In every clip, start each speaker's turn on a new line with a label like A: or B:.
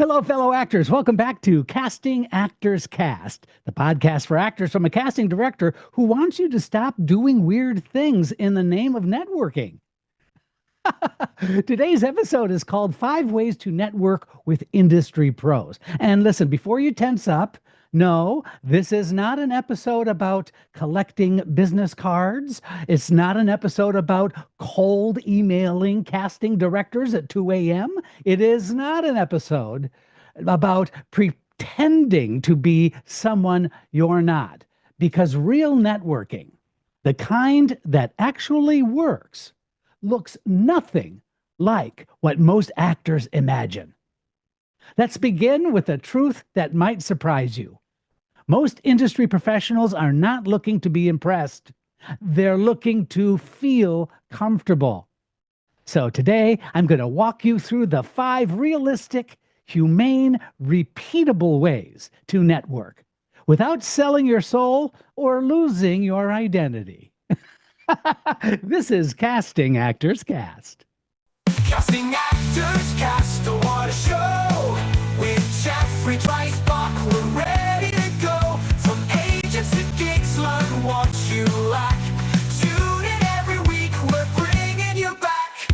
A: Hello, fellow actors. Welcome back to Casting Actors Cast, the podcast for actors from a casting director who wants you to stop doing weird things in the name of networking. Today's episode is called 5 Ways to Network with Industry Pros. And listen, before you tense up, no, this is not an episode about collecting business cards. It's not an episode about cold emailing casting directors at 2 a.m. It is not an episode about pretending to be someone you're not. Because real networking, the kind that actually works, looks nothing like what most actors imagine. Let's begin with a truth that might surprise you. Most industry professionals are not looking to be impressed. They're looking to feel comfortable. So today, I'm going to walk you through the 5 realistic, humane, repeatable ways to network without selling your soul or losing your identity. This is Casting Actors Cast.
B: Casting Actors Cast, what a show! With Jeffrey Dreisbach, we're ready to go. From agents to gigs, learn what you lack. Tune in every week, we're bringing you back.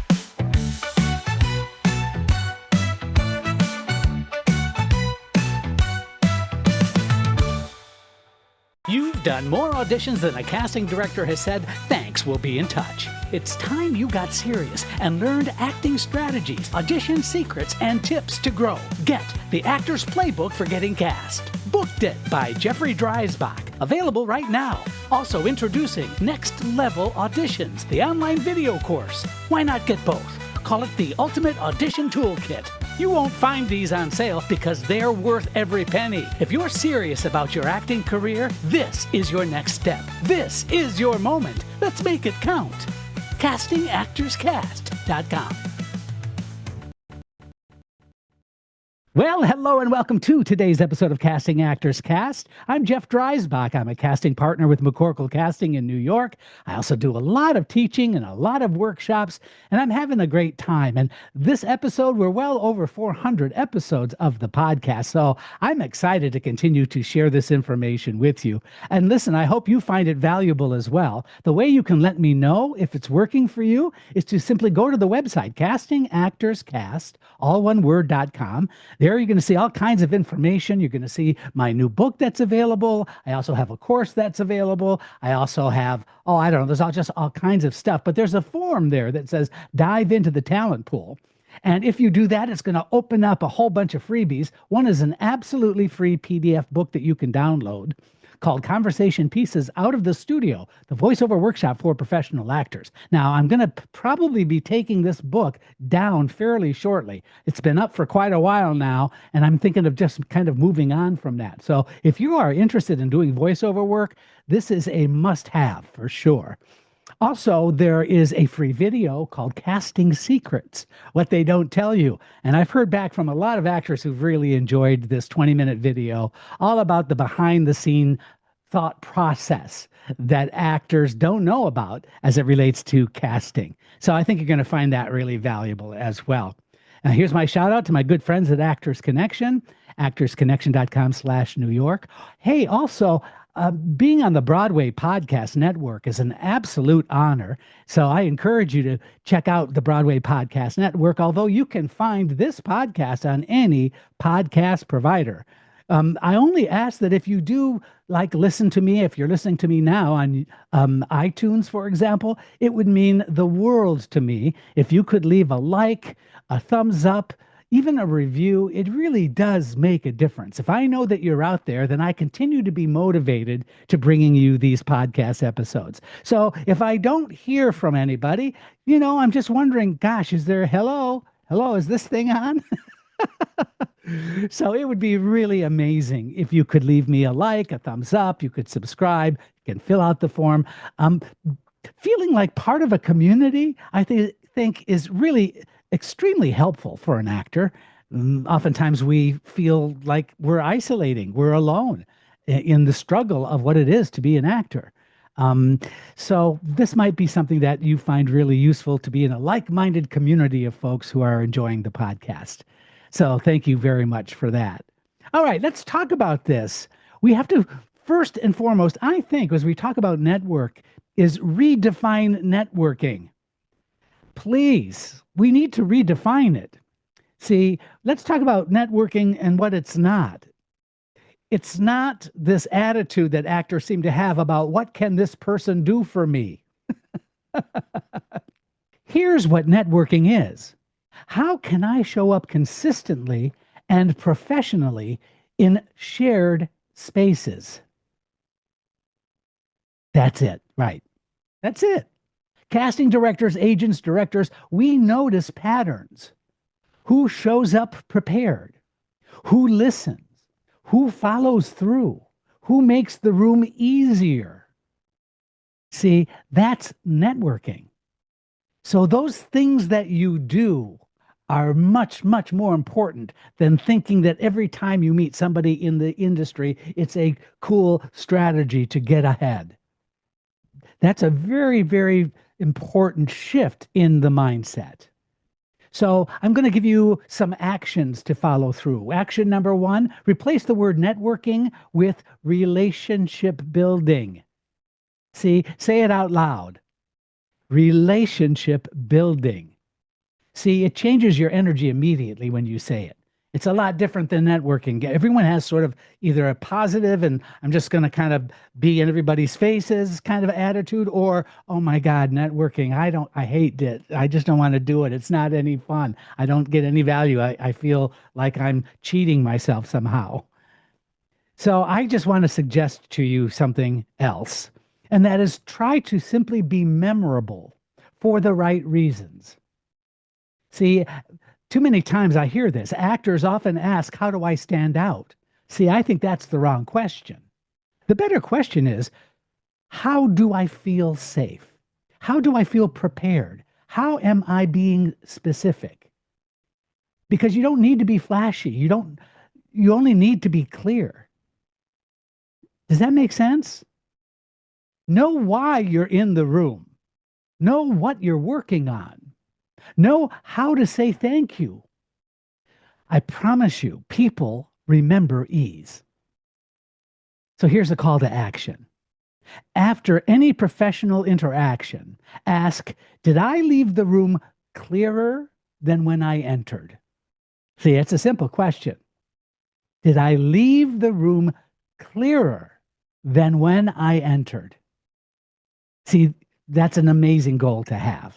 A: You've done more auditions than a casting director has said, thanks, we'll be in touch. It's time you got serious and learned acting strategies, audition secrets, and tips to grow. Get the Actor's Playbook for Getting Cast. Booked It by Jeffrey Dreisbach. Available right now. Also introducing Next Level Auditions, the online video course. Why not get both? Call it the Ultimate Audition Toolkit. You won't find these on sale because they're worth every penny. If you're serious about your acting career, this is your next step. This is your moment. Let's make it count. CastingActorsCast.com. Well, hello and welcome to today's episode of Casting Actors Cast. I'm Jeff Dreisbach. I'm a casting partner with McCorkle Casting in New York. I also do a lot of teaching and a lot of workshops, and I'm having a great time. And this episode, we're well over 400 episodes of the podcast, so I'm excited to continue to share this information with you. And listen, I hope you find it valuable as well. The way you can let me know if it's working for you is to simply go to the website, castingactorscast, all one word.com. There you're going to see all kinds of information. You're going to see my new book that's available. I also have a course that's available. I also have, there's all kinds of stuff. But there's a form there that says dive into the talent pool. And if you do that, it's going to open up a whole bunch of freebies. One is an absolutely free PDF book that you can download called Conversation Pieces Out of the Studio, the voiceover workshop for professional actors. Now, I'm going to probably be taking this book down fairly shortly. It's been up for quite a while now, and I'm thinking of just kind of moving on from that. So if you are interested in doing voiceover work, this is a must-have for sure. Also, there is a free video called Casting Secrets, What They Don't Tell You. And I've heard back from a lot of actors who've really enjoyed this 20-minute video, all about the behind-the-scene thought process that actors don't know about as it relates to casting. So I think you're going to find that really valuable as well. Now, here's my shout out to my good friends at Actors Connection, actorsconnection.com/New York. Hey, also, being on the Broadway Podcast Network is an absolute honor. So I encourage you to check out the Broadway Podcast Network, although you can find this podcast on any podcast provider. I only ask that if you do listen to me, if you're listening to me now on iTunes, for example, it would mean the world to me if you could leave a like, a thumbs up, even a review. It really does make a difference. If I know that you're out there, then I continue to be motivated to bringing you these podcast episodes. So if I don't hear from anybody, I'm just wondering, gosh, is there hello, is this thing on? So it would be really amazing if you could leave me a like, a thumbs up, you could subscribe, you can fill out the form. Feeling like part of a community, I think is really extremely helpful for an actor. Oftentimes we feel like we're isolating, we're alone in the struggle of what it is to be an actor. So this might be something that you find really useful, to be in a like-minded community of folks who are enjoying the podcast. So thank you very much for that. All right, let's talk about this. We have to, first and foremost, I think, as we talk about network, is redefine networking. Please, we need to redefine it. See, let's talk about networking and what it's not. It's not this attitude that actors seem to have about what can this person do for me. Here's what networking is. How can I show up consistently and professionally in shared spaces? That's it, right? That's it. Casting directors, agents, directors, we notice patterns. Who shows up prepared? Who listens? Who follows through? Who makes the room easier? See, that's networking. So those things that you do are much, much more important than thinking that every time you meet somebody in the industry, it's a cool strategy to get ahead. That's a very, very important shift in the mindset. So I'm going to give you some actions to follow through. Action number one, replace the word networking with relationship building. See, say it out loud. Relationship building. See, it changes your energy immediately when you say it. It's a lot different than networking. Everyone has sort of either a positive and I'm just going to kind of be in everybody's faces kind of attitude, or, oh my God, networking. I hate it. I just don't want to do it. It's not any fun. I don't get any value. I feel like I'm cheating myself somehow. So I just want to suggest to you something else, and that is try to simply be memorable for the right reasons. See, too many times I hear this. Actors often ask, how do I stand out? See, I think that's the wrong question. The better question is, how do I feel safe? How do I feel prepared? How am I being specific? Because you don't need to be flashy. You only need to be clear. Does that make sense? Know why you're in the room. Know what you're working on. Know how to say thank you. I promise you, people remember ease. So here's a call to action. After any professional interaction, ask, did I leave the room clearer than when I entered? See, it's a simple question. Did I leave the room clearer than when I entered? See, that's an amazing goal to have.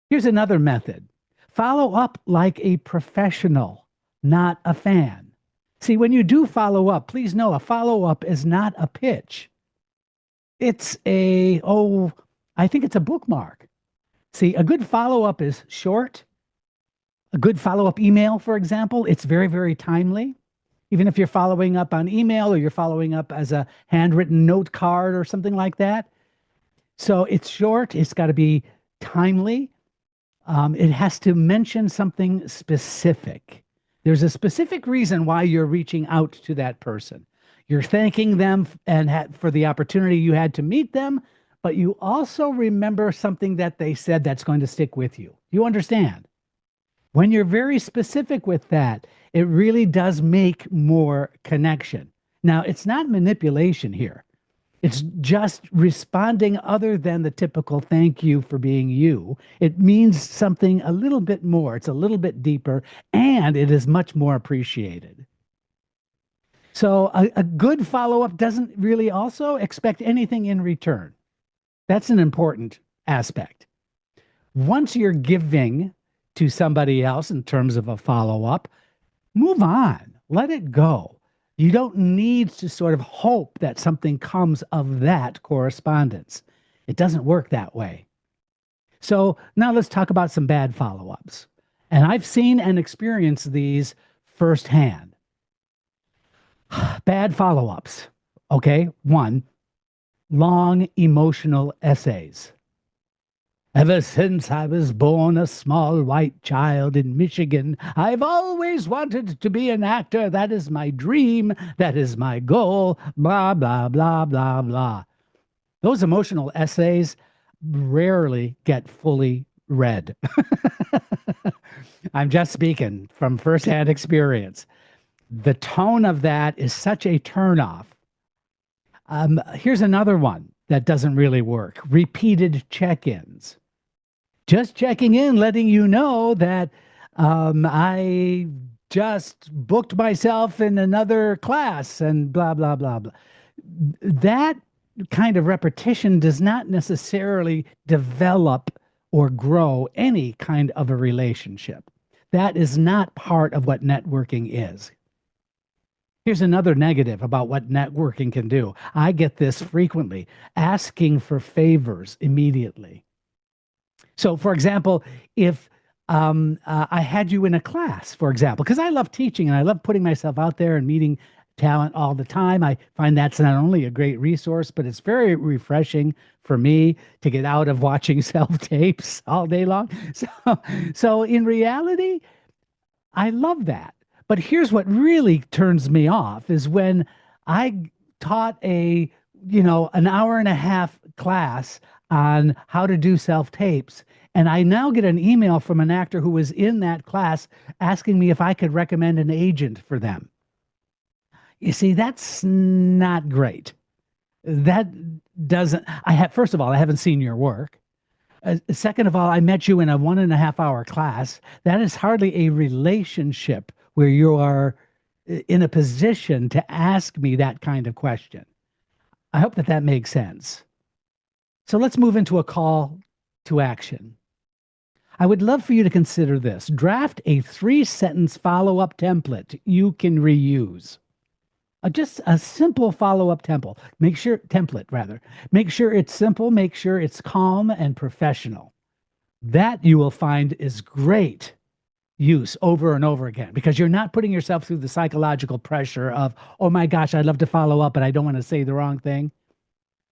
A: Here's another method. Follow up like a professional, not a fan. See, when you do follow up, please know a follow up is not a pitch. It's I think it's a bookmark. See, a good follow up is short. A good follow up email, for example, it's very, very timely. Even if you're following up on email or you're following up as a handwritten note card or something like that. So it's short, it's got to be timely. It has to mention something specific. There's a specific reason why you're reaching out to that person. You're thanking them for the opportunity you had to meet them, but you also remember something that they said that's going to stick with you. You understand? When you're very specific with that, it really does make more connection. Now, it's not manipulation here. It's just responding other than the typical thank you for being you. It means something a little bit more. It's a little bit deeper, and it is much more appreciated. So a good follow-up doesn't really also expect anything in return. That's an important aspect. Once you're giving to somebody else in terms of a follow-up, move on. Let it go. You don't need to sort of hope that something comes of that correspondence. It doesn't work that way. So now let's talk about some bad follow-ups. And I've seen and experienced these firsthand. Bad follow-ups. Okay, one, long emotional essays. Ever since I was born a small white child in Michigan, I've always wanted to be an actor. That is my dream. That is my goal. Blah, blah, blah, blah, blah. Those emotional essays rarely get fully read. I'm just speaking from firsthand experience. The tone of that is such a turnoff. Here's another one that doesn't really work: repeated check ins. Just checking in, letting you know that I just booked myself in another class and blah, blah, blah, blah. That kind of repetition does not necessarily develop or grow any kind of a relationship. That is not part of what networking is. Here's another negative about what networking can do. I get this frequently: asking for favors immediately. So, for example, if I had you in a class, for example, because I love teaching and I love putting myself out there and meeting talent all the time. I find that's not only a great resource, but it's very refreshing for me to get out of watching self tapes all day long. So in reality, I love that. But here's what really turns me off is when I taught an hour and a half class on how to do self tapes. And I now get an email from an actor who was in that class asking me if I could recommend an agent for them. You see, that's not great. That doesn't, first of all, I haven't seen your work. Second of all, I met you in a 1.5 hour class. That is hardly a relationship where you are in a position to ask me that kind of question. I hope that that makes sense. So let's move into a call to action. I would love for you to consider this. Draft a 3-sentence follow-up template you can reuse. Just a simple follow-up template rather. Make sure it's simple, make sure it's calm and professional. That you will find is great use over and over again because you're not putting yourself through the psychological pressure of, oh my gosh, I'd love to follow up, but I don't want to say the wrong thing.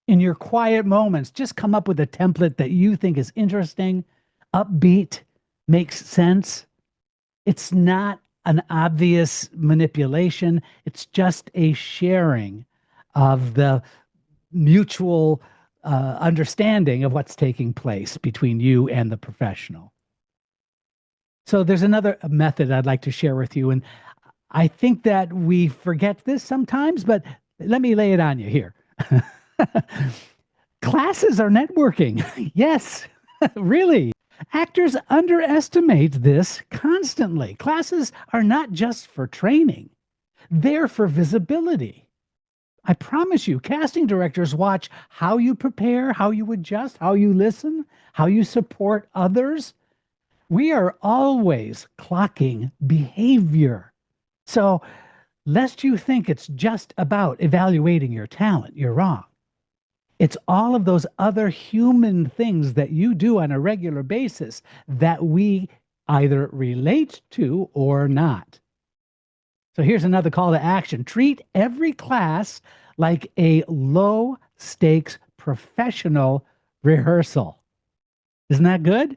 A: In your quiet moments, just come up with a template that you think is interesting, upbeat, makes sense. It's not an obvious manipulation. It's just a sharing of the mutual understanding of what's taking place between you and the professional. So there's another method I'd like to share with you. And I think that we forget this sometimes, but let me lay it on you here. Classes are networking. Yes, really. Actors underestimate this constantly. Classes are not just for training, they're for visibility. I promise you, casting directors watch how you prepare, how you adjust, how you listen, how you support others. We are always clocking behavior. So, lest you think it's just about evaluating your talent, you're wrong. It's all of those other human things that you do on a regular basis that we either relate to or not. So here's another call to action. Treat every class like a low stakes professional rehearsal. Isn't that good?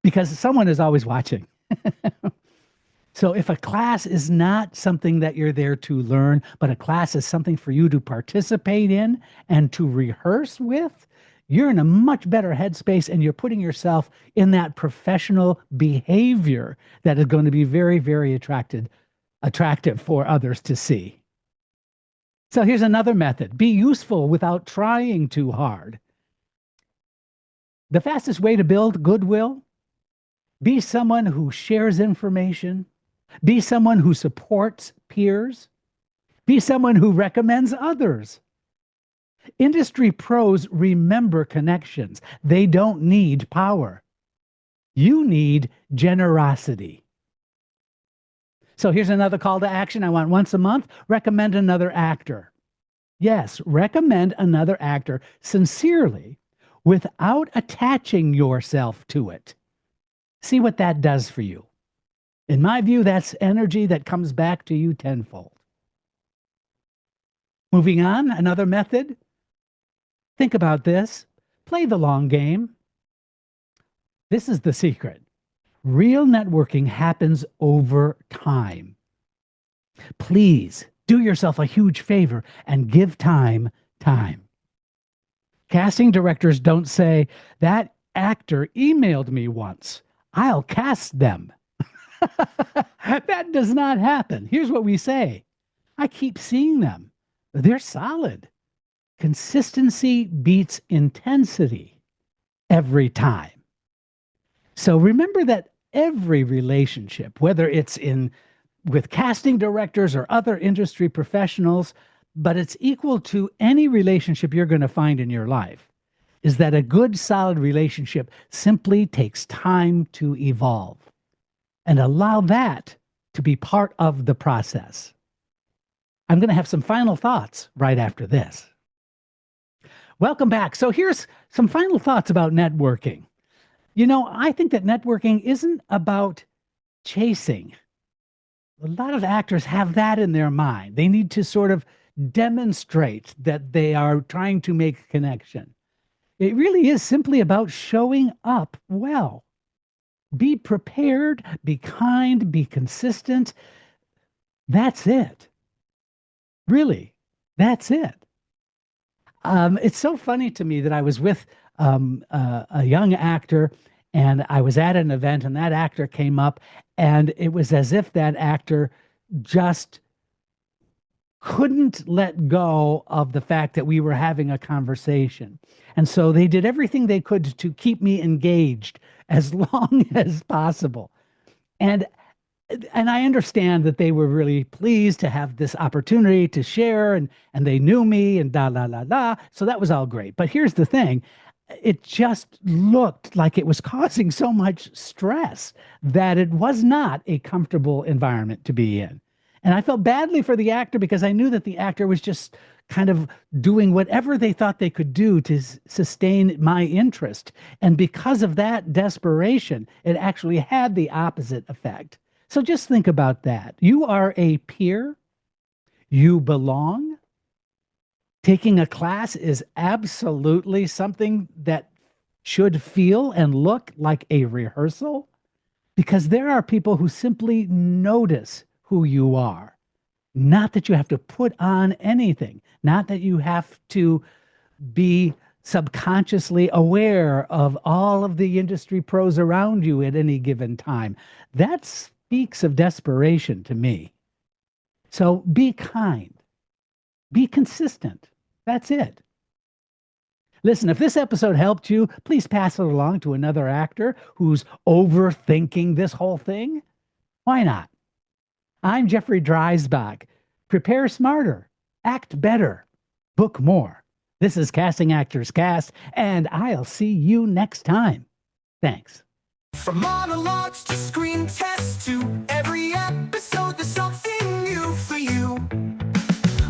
A: Because someone is always watching. So if a class is not something that you're there to learn, but a class is something for you to participate in and to rehearse with, you're in a much better headspace and you're putting yourself in that professional behavior that is going to be very, very attractive for others to see. So here's another method. Be useful without trying too hard. The fastest way to build goodwill: be someone who shares information. Be someone who supports peers. Be someone who recommends others. Industry pros remember connections. They don't need power. You need generosity. So here's another call to action. I want once a month, recommend another actor. Yes, recommend another actor sincerely without attaching yourself to it. See what that does for you. In my view, that's energy that comes back to you tenfold. Moving on, another method. Think about this. Play the long game. This is the secret. Real networking happens over time. Please do yourself a huge favor and give time. Casting directors don't say, that actor emailed me once. I'll cast them. That does not happen. Here's what we say: I keep seeing them. They're solid. Consistency beats intensity every time. So remember that every relationship, whether it's in with casting directors or other industry professionals, but it's equal to any relationship you're going to find in your life, is that a good, solid relationship simply takes time to evolve, and allow that to be part of the process. I'm going to have some final thoughts right after this. Welcome back. So here's some final thoughts about networking. I think that networking isn't about chasing. A lot of actors have that in their mind. They need to sort of demonstrate that they are trying to make a connection. It really is simply about showing up well. Be prepared, be kind, be consistent. That's it. Really, that's it. It's so funny to me that I was with a young actor, and I was at an event, and that actor came up, and it was as if that actor just couldn't let go of the fact that we were having a conversation. And so they did everything they could to keep me engaged as long as possible. And and I understand that they were really pleased to have this opportunity to share, and they knew me and da la la la. So that was all great. But here's the thing. It just looked like it was causing so much stress that it was not a comfortable environment to be in. And I felt badly for the actor because I knew that the actor was just kind of doing whatever they thought they could do to sustain my interest. And because of that desperation, it actually had the opposite effect. So just think about that. You are a peer, you belong. Taking a class is absolutely something that should feel and look like a rehearsal, because there are people who simply notice who you are. Not that you have to put on anything, not that you have to be subconsciously aware of all of the industry pros around you at any given time. That speaks of desperation to me. So be kind, be consistent. That's it. Listen, if this episode helped you, please pass it along to another actor who's overthinking this whole thing. Why not? I'm Jeffrey Dreisbach. Prepare smarter, act better, book more. This is Casting Actors Cast, and I'll see you next time. Thanks.
B: From monologues to screen tests to every episode, there's something new for you.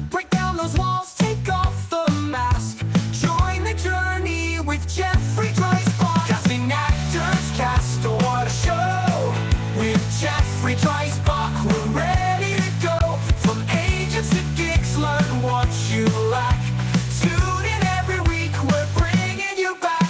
B: Break down those walls, take off the mask. Join the journey with Jeffrey Dreisbach. Casting Actors Cast, what a show! With Jeffrey Dreisbach, we're ready to go. From agents to gigs, learn what you lack. Tune in every week, we're bringing you back.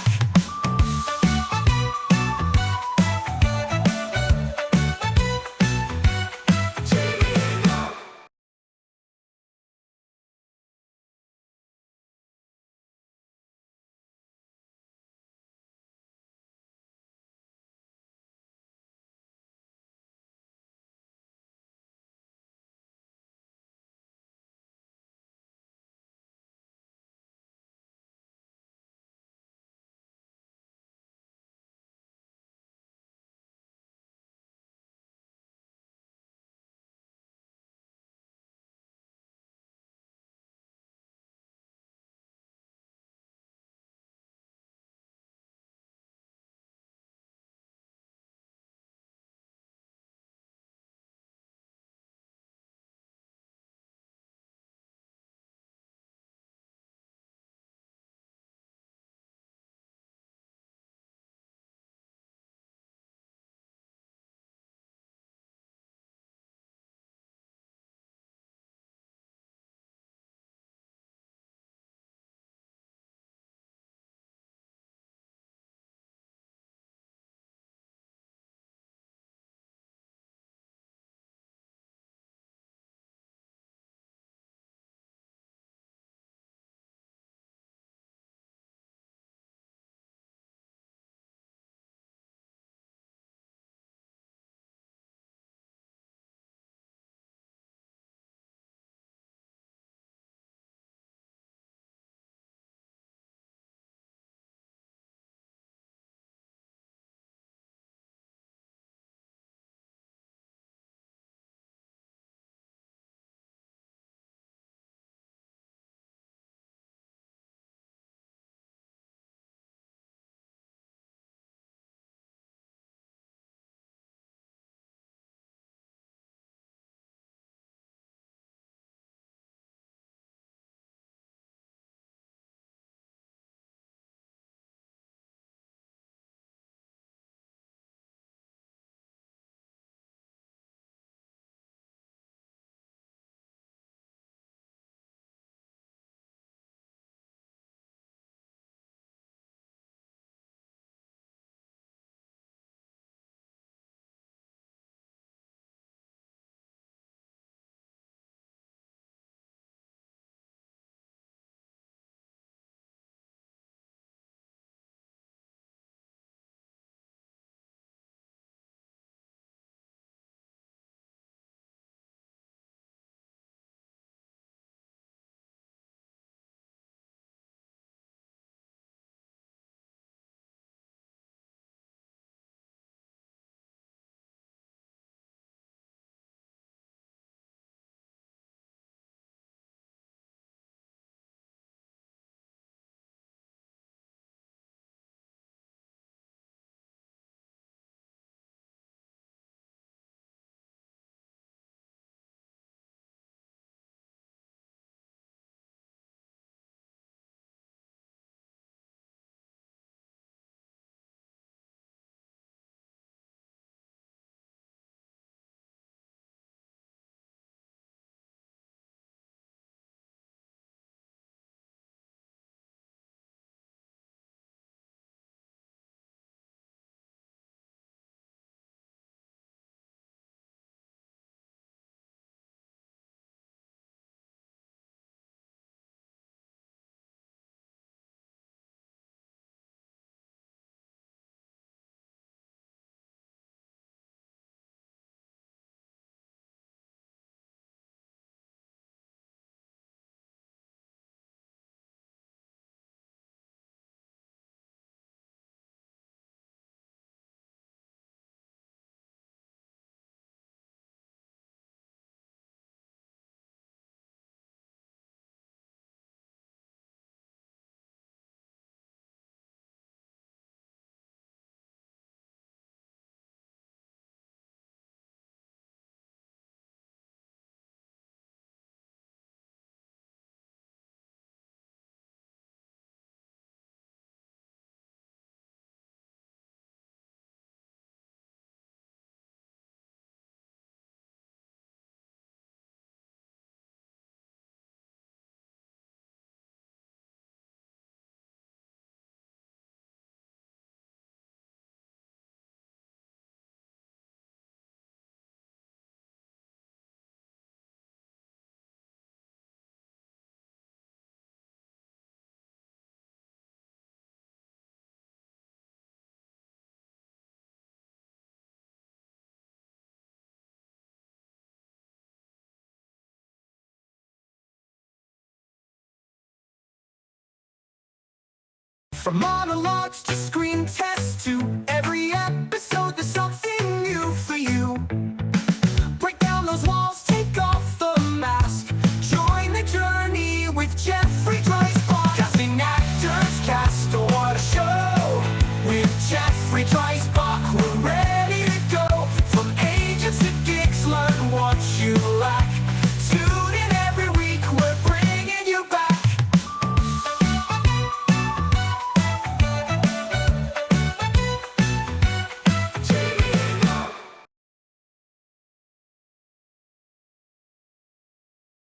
B: From monologues to screen